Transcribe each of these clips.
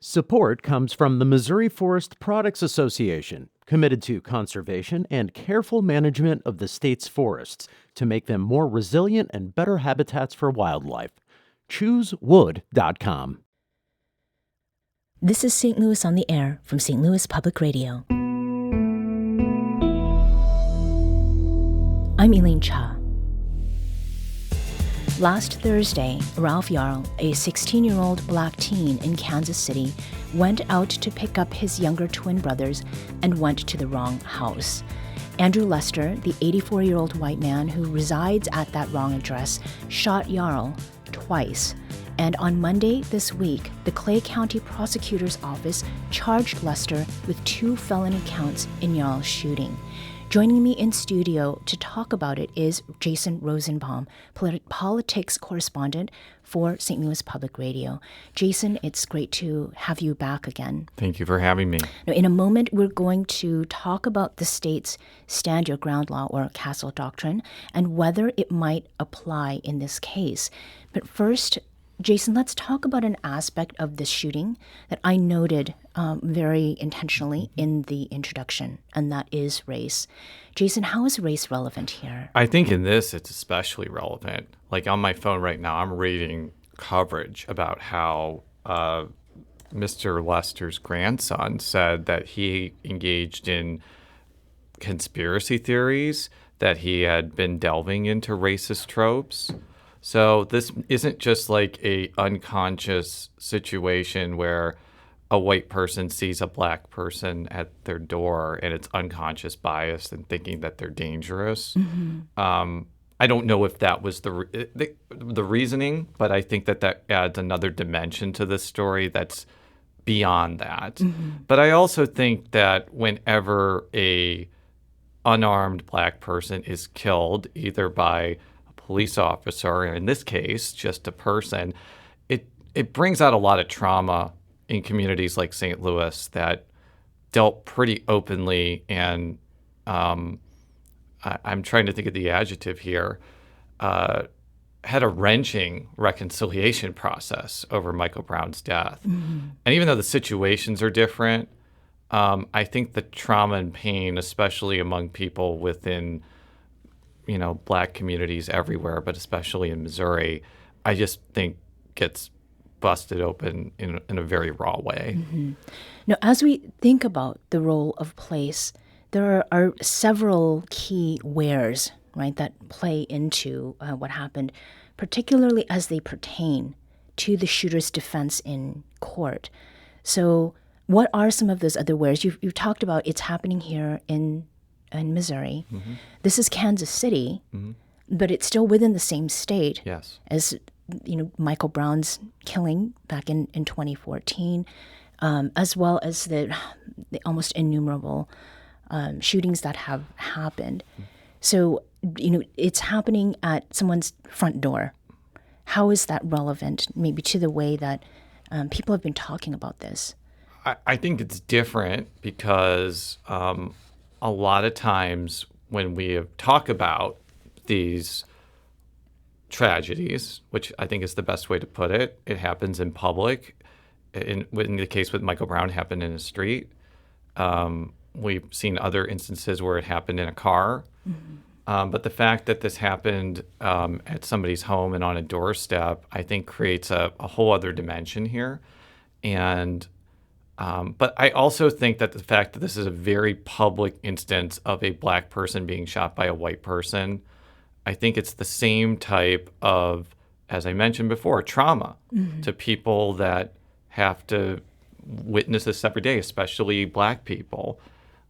Support comes from the Missouri Forest Products Association, committed to conservation and careful management of the state's forests to make them more resilient and better habitats for wildlife. ChooseWood.com. This is St. Louis on the Air from St. Louis Public Radio. I'm Elaine Cha. Last Thursday, Ralph Yarl, a 16-year-old black teen in Kansas City, went out to pick up his younger twin brothers and went to the wrong house. Andrew Lester, the 84-year-old white man who resides at that wrong address, shot Yarl twice. And on Monday this week, the Clay County Prosecutor's Office charged Lester with 2 felony counts in Yarl's shooting. Joining me in studio to talk about it is Jason Rosenbaum, politics correspondent for St. Louis Public Radio. Jason, it's great to have you back again. Thank you for having me. Now, in a moment, we're going to talk about the state's stand your ground law, or castle doctrine, and whether it might apply in this case. But first, Jason, let's talk about an aspect of this shooting that I noted very intentionally in the introduction, and that is race. Jason, how is race relevant here? I think in this, it's especially relevant. Like on my phone right now, I'm reading coverage about how Mr. Lester's grandson said that he engaged in conspiracy theories, that he had been delving into racist tropes. So this isn't just like a unconscious situation where a white person sees a black person at their door and it's unconscious bias and thinking that they're dangerous. Mm-hmm. I don't know if that was the reasoning, but I think that adds another dimension to this story that's beyond that. Mm-hmm. But I also think that whenever a unarmed black person is killed, either by police officer, or in this case, just a person, it brings out a lot of trauma in communities like St. Louis that dealt pretty openly and I'm trying to think of the adjective here, had a wrenching reconciliation process over Michael Brown's death. Mm-hmm. And even though the situations are different, I think the trauma and pain, especially among people within black communities everywhere, but especially in Missouri, I just think gets busted open in a very raw way. Mm-hmm. Now, as we think about the role of place, there are several key wheres, right, that play into what happened, particularly as they pertain to the shooter's defense in court. So what are some of those other wheres? You've talked about it's happening here in Missouri. Mm-hmm. This is Kansas City, mm-hmm. but it's still within the same state as Michael Brown's killing back in 2014, as well as the almost innumerable shootings that have happened. Mm-hmm. So, it's happening at someone's front door. How is that relevant maybe to the way that people have been talking about this? I think it's different because a lot of times when we talk about these tragedies, which I think is the best way to put it, it happens in public. In the case with Michael Brown, it happened in a street. We've seen other instances where it happened in a car. Mm-hmm. But the fact that this happened at somebody's home and on a doorstep, I think creates a whole other dimension here. And but I also think that the fact that this is a very public instance of a black person being shot by a white person, I think it's the same type of, as I mentioned before, trauma mm-hmm. to people that have to witness this every day, especially black people.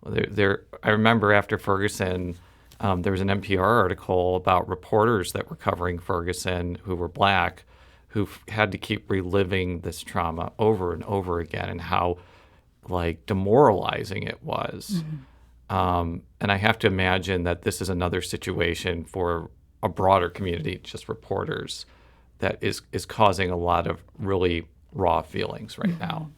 I remember after Ferguson, there was an NPR article about reporters that were covering Ferguson who were black, who had to keep reliving this trauma over and over again and how demoralizing it was. Mm-hmm. And I have to imagine that this is another situation for a broader community, just reporters, that is causing a lot of really raw feelings right mm-hmm. now.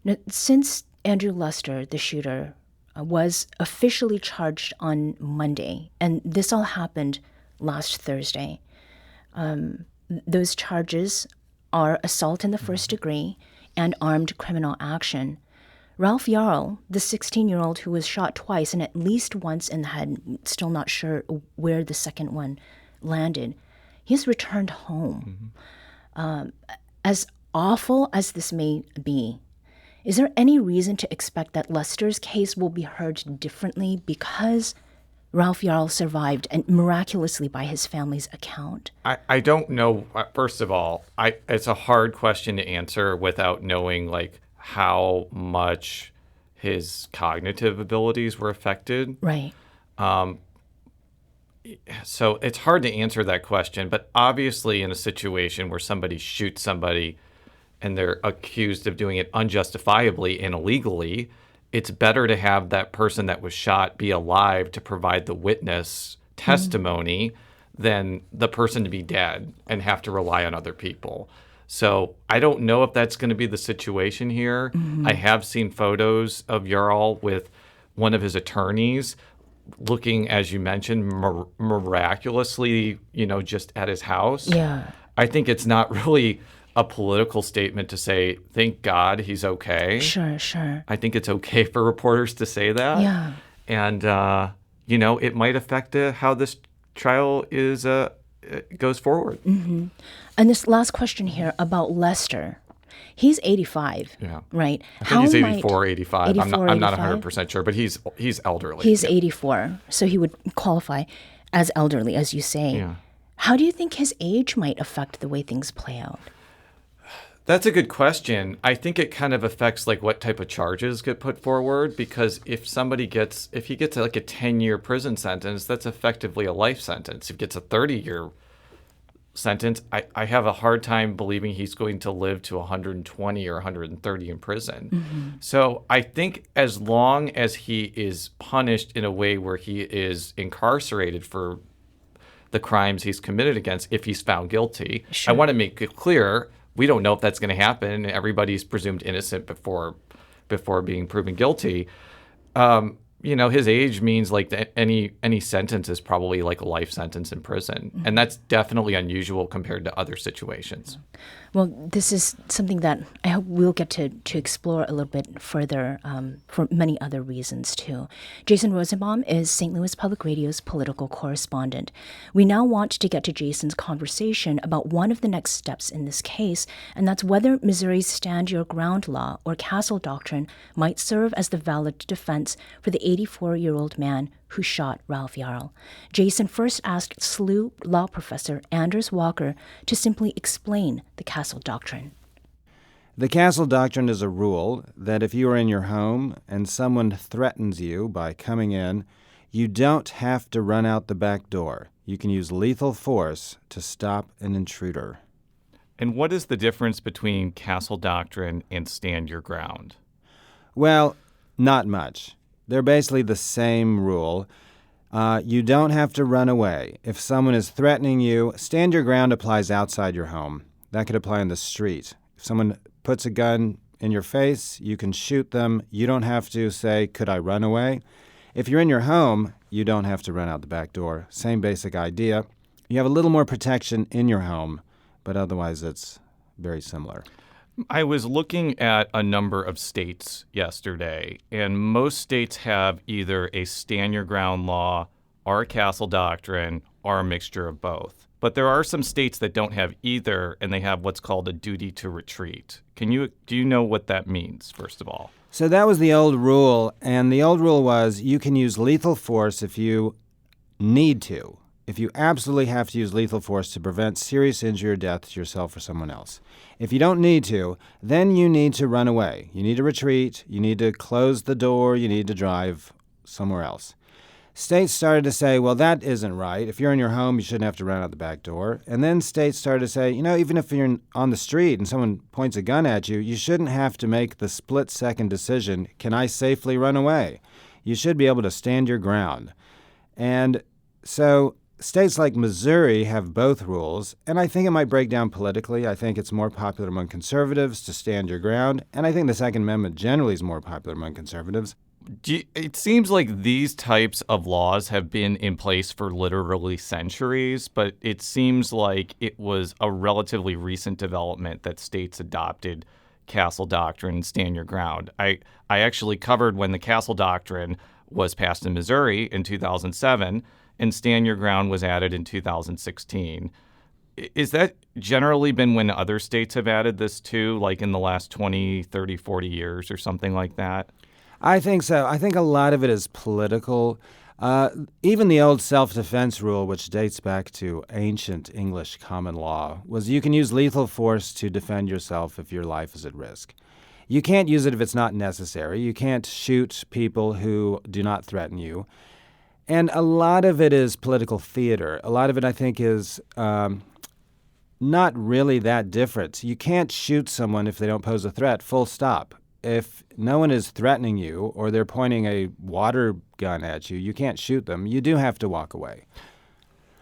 Now, since Andrew Lester, the shooter, was officially charged on Monday, and this all happened last Thursday, those charges are assault in the first degree and armed criminal action. Ralph Yarl, the 16-year-old who was shot twice and at least once in the head, still not sure where the second one landed, he's returned home. As awful as this may be, is there any reason to expect that Lester's case will be heard differently because Ralph Yarl survived, and miraculously by his family's account? I don't know. First of all, it's a hard question to answer without knowing like how much his cognitive abilities were affected. Right. So it's hard to answer that question. But obviously, in a situation where somebody shoots somebody and they're accused of doing it unjustifiably and illegally, it's better to have that person that was shot be alive to provide the witness testimony than the person to be dead and have to rely on other people. So I don't know if that's going to be the situation here. I have seen photos of Yarl with one of his attorneys looking, as you mentioned, miraculously, just at his house. Yeah. I think it's not really a political statement to say, thank God he's okay. Sure. I think it's okay for reporters to say that. Yeah. And, it might affect how this trial goes forward. And this last question here about Lester. He's 85, right? I think he's 84, 85. I'm not 100% sure, but he's elderly. He's 84, so he would qualify as elderly, as you say. Yeah. How do you think his age might affect the way things play out? That's a good question. I think it kind of affects like what type of charges get put forward, because if he gets like a 10-year prison sentence, that's effectively a life sentence. If he gets a 30-year sentence, I have a hard time believing he's going to live to 120 or 130 in prison. So I think as long as he is punished in a way where he is incarcerated for the crimes he's committed against, if he's found guilty, I want to make it clear, we don't know if that's going to happen. Everybody's presumed innocent before being proven guilty. His age means like any sentence is probably like a life sentence in prison. And that's definitely unusual compared to other situations. Well, this is something that I hope we'll get to explore a little bit further for many other reasons, too. Jason Rosenbaum is St. Louis Public Radio's political correspondent. We now want to get to Jason's conversation about one of the next steps in this case, and that's whether Missouri's Stand Your Ground law, or Castle Doctrine, might serve as the valid defense for the 84-year-old man who shot Ralph Yarl. Jason first asked SLU law professor Anders Walker to simply explain the Castle Doctrine. The Castle Doctrine is a rule that if you are in your home and someone threatens you by coming in, you don't have to run out the back door. You can use lethal force to stop an intruder. And what is the difference between Castle Doctrine and Stand Your Ground? Well, not much. They're basically the same rule. You don't have to run away. If someone is threatening you, Stand Your Ground applies outside your home. That could apply in the street. If someone puts a gun in your face, you can shoot them. You don't have to say, could I run away? If you're in your home, you don't have to run out the back door. Same basic idea. You have a little more protection in your home, but otherwise it's very similar. I was looking at a number of states yesterday, and most states have either a Stand Your Ground law or a Castle Doctrine or a mixture of both. But there are some states that don't have either, and they have what's called a duty to retreat. Do you know what that means, first of all? So that was the old rule, and the old rule was you can use lethal force if you need to. If you absolutely have to use lethal force to prevent serious injury or death to yourself or someone else. If you don't need to, then you need to run away. You need to retreat. You need to close the door. You need to drive somewhere else. States started to say, well, that isn't right. If you're in your home, you shouldn't have to run out the back door. And then states started to say, even if you're on the street and someone points a gun at you, you shouldn't have to make the split-second decision, can I safely run away? You should be able to stand your ground. And so states like Missouri have both rules, and I think it might break down politically. I think it's more popular among conservatives to stand your ground, and I think the Second Amendment generally is more popular among conservatives. It seems like these types of laws have been in place for literally centuries, but it seems like it was a relatively recent development that states adopted castle doctrine and stand your ground. I actually covered when the castle doctrine was passed in Missouri in 2007 and stand your ground was added in 2016. Is that generally been when other states have added this too, like in the last 20, 30, 40 years or something like that? I think so. I think a lot of it is political. Even the old self-defense rule, which dates back to ancient English common law, was you can use lethal force to defend yourself if your life is at risk. You can't use it if it's not necessary. You can't shoot people who do not threaten you. And a lot of it is political theater. A lot of it, I think, is not really that different. You can't shoot someone if they don't pose a threat, full stop. If no one is threatening you or they're pointing a water gun at you, you can't shoot them. You do have to walk away.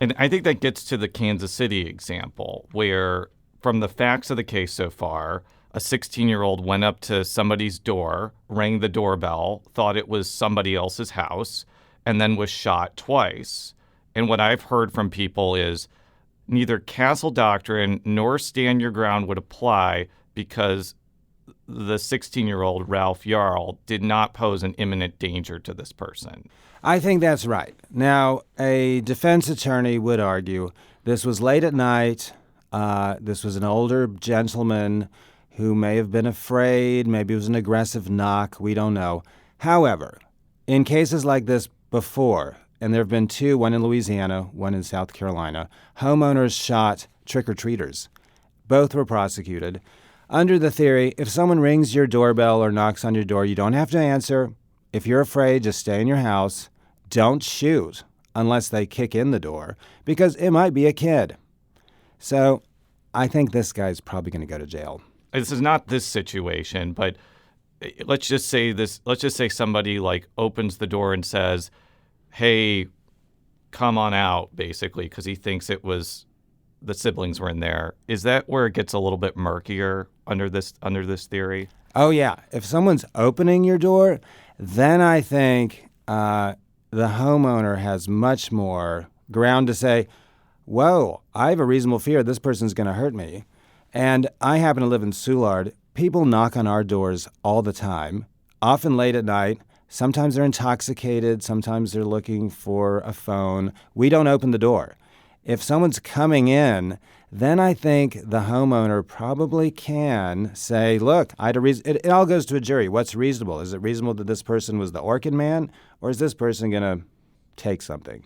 And I think that gets to the Kansas City example, where from the facts of the case so far, a 16-year-old went up to somebody's door, rang the doorbell, thought it was somebody else's house, and then was shot twice. And what I've heard from people is neither castle doctrine nor stand your ground would apply because the 16-year-old Ralph Yarl did not pose an imminent danger to this person. I think that's right. Now, a defense attorney would argue this was late at night. This was an older gentleman who may have been afraid. Maybe it was an aggressive knock. We don't know. However, in cases like this before, and there have been two, one in Louisiana, one in South Carolina, homeowners shot trick-or-treaters. Both were prosecuted. Under the theory, if someone rings your doorbell or knocks on your door, you don't have to answer. If you're afraid, just stay in your house. Don't shoot unless they kick in the door, because it might be a kid. So I think this guy's probably going to go to jail. This is not this situation, but let's just say somebody like opens the door and says, hey, come on out, basically, because he thinks it was the siblings were in there. Is that where it gets a little bit murkier under this theory? Oh, yeah. If someone's opening your door, then I think the homeowner has much more ground to say, whoa, I have a reasonable fear this person's going to hurt me. And I happen to live in Soulard. People knock on our doors all the time, often late at night. Sometimes they're intoxicated. Sometimes they're looking for a phone. We don't open the door. If someone's coming in, then I think the homeowner probably can say, look, I had a reason. It all goes to a jury. What's reasonable? Is it reasonable that this person was the Orchid Man, or is this person going to take something?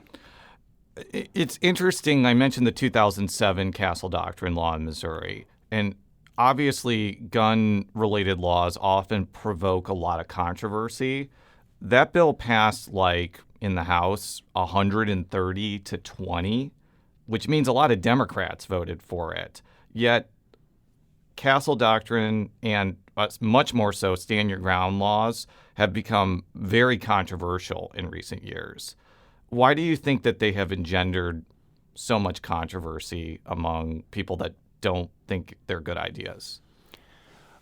It's interesting. I mentioned the 2007 Castle Doctrine law in Missouri, and obviously gun-related laws often provoke a lot of controversy. That bill passed, in the House, 130 to 20, which means a lot of Democrats voted for it. Yet castle doctrine and much more so stand your ground laws have become very controversial in recent years. Why do you think that they have engendered so much controversy among people that don't think they're good ideas?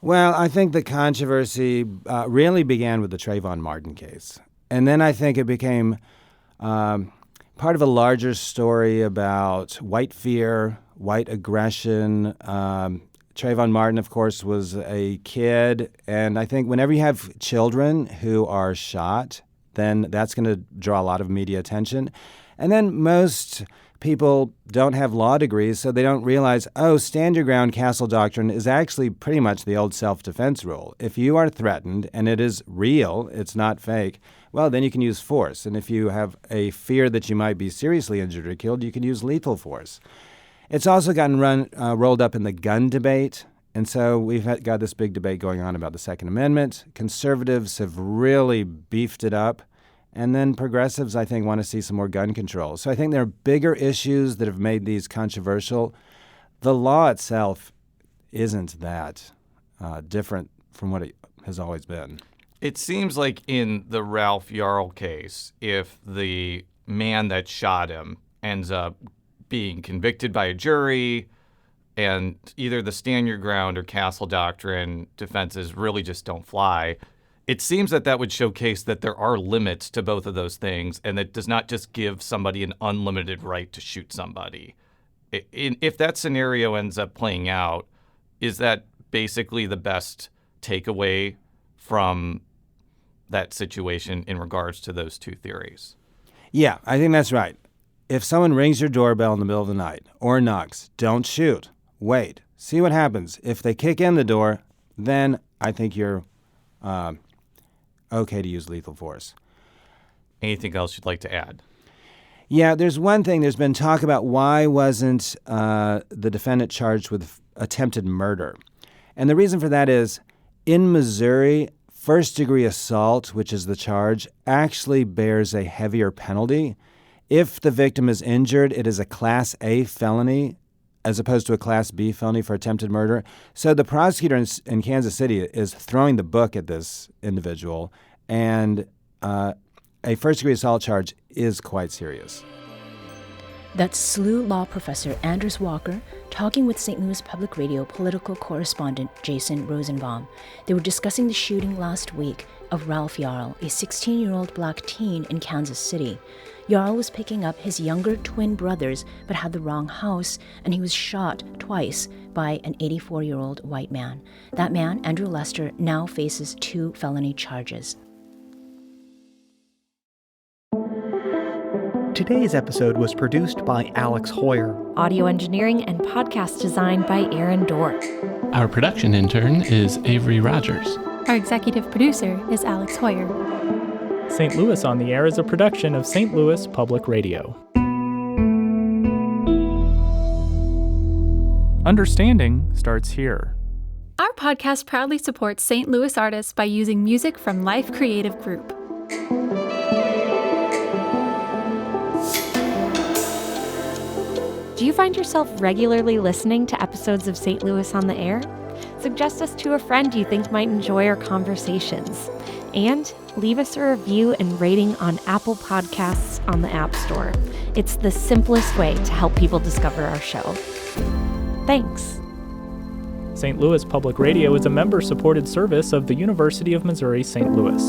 Well, I think the controversy really began with the Trayvon Martin case. And then I think it became part of a larger story about white fear, white aggression. Trayvon Martin, of course, was a kid. And I think whenever you have children who are shot, then that's going to draw a lot of media attention. And then most people don't have law degrees, so they don't realize, stand your ground castle doctrine is actually pretty much the old self-defense rule. If you are threatened and it is real, it's not fake, well, then you can use force. And if you have a fear that you might be seriously injured or killed, you can use lethal force. It's also gotten rolled up in the gun debate. And so we've got this big debate going on about the Second Amendment. Conservatives have really beefed it up. And then progressives, I think, want to see some more gun control. So I think there are bigger issues that have made these controversial. The law itself isn't that different from what it has always been. It seems like in the Ralph Yarl case, if the man that shot him ends up being convicted by a jury and either the stand your ground or castle doctrine defenses really just don't fly, it seems that would showcase that there are limits to both of those things, and that does not just give somebody an unlimited right to shoot somebody. If that scenario ends up playing out, is that basically the best takeaway from that situation in regards to those two theories? Yeah, I think that's right. If someone rings your doorbell in the middle of the night or knocks, don't shoot. Wait. See what happens. If they kick in the door, then I think you're okay to use lethal force. Anything else you'd like to add? Yeah, there's one thing. There's been talk about why wasn't the defendant charged with attempted murder. And the reason for that is, in Missouri, first-degree assault, which is the charge, actually bears a heavier penalty. If the victim is injured, it is a Class A felony as opposed to a Class B felony for attempted murder. So the prosecutor in Kansas City is throwing the book at this individual, and a first-degree assault charge is quite serious. That's SLU law professor Anders Walker talking with St. Louis Public Radio political correspondent Jason Rosenbaum. They were discussing the shooting last week of Ralph Yarl, a 16-year-old black teen in Kansas City. Yarl was picking up his younger twin brothers but had the wrong house, and he was shot twice by an 84-year-old white man. That man, Andrew Lester, now faces 2 felony charges. Today's episode was produced by Alex Hoyer. Audio engineering and podcast design by Aaron Dork. Our production intern is Avery Rogers. Our executive producer is Alex Hoyer. St. Louis on the Air is a production of St. Louis Public Radio. Understanding starts here. Our podcast proudly supports St. Louis artists by using music from Life Creative Group. Do you find yourself regularly listening to episodes of St. Louis on the Air? Suggest us to a friend you think might enjoy our conversations. And leave us a review and rating on Apple Podcasts on the App Store. It's the simplest way to help people discover our show. Thanks. St. Louis Public Radio is a member-supported service of the University of Missouri St. Louis.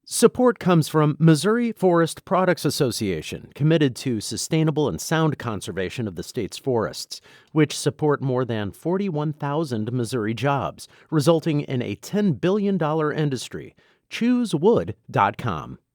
Support comes from Missouri Forest Products Association, committed to sustainable and sound conservation of the state's forests, which support more than 41,000 Missouri jobs, resulting in a $10 billion industry. ChooseWood.com.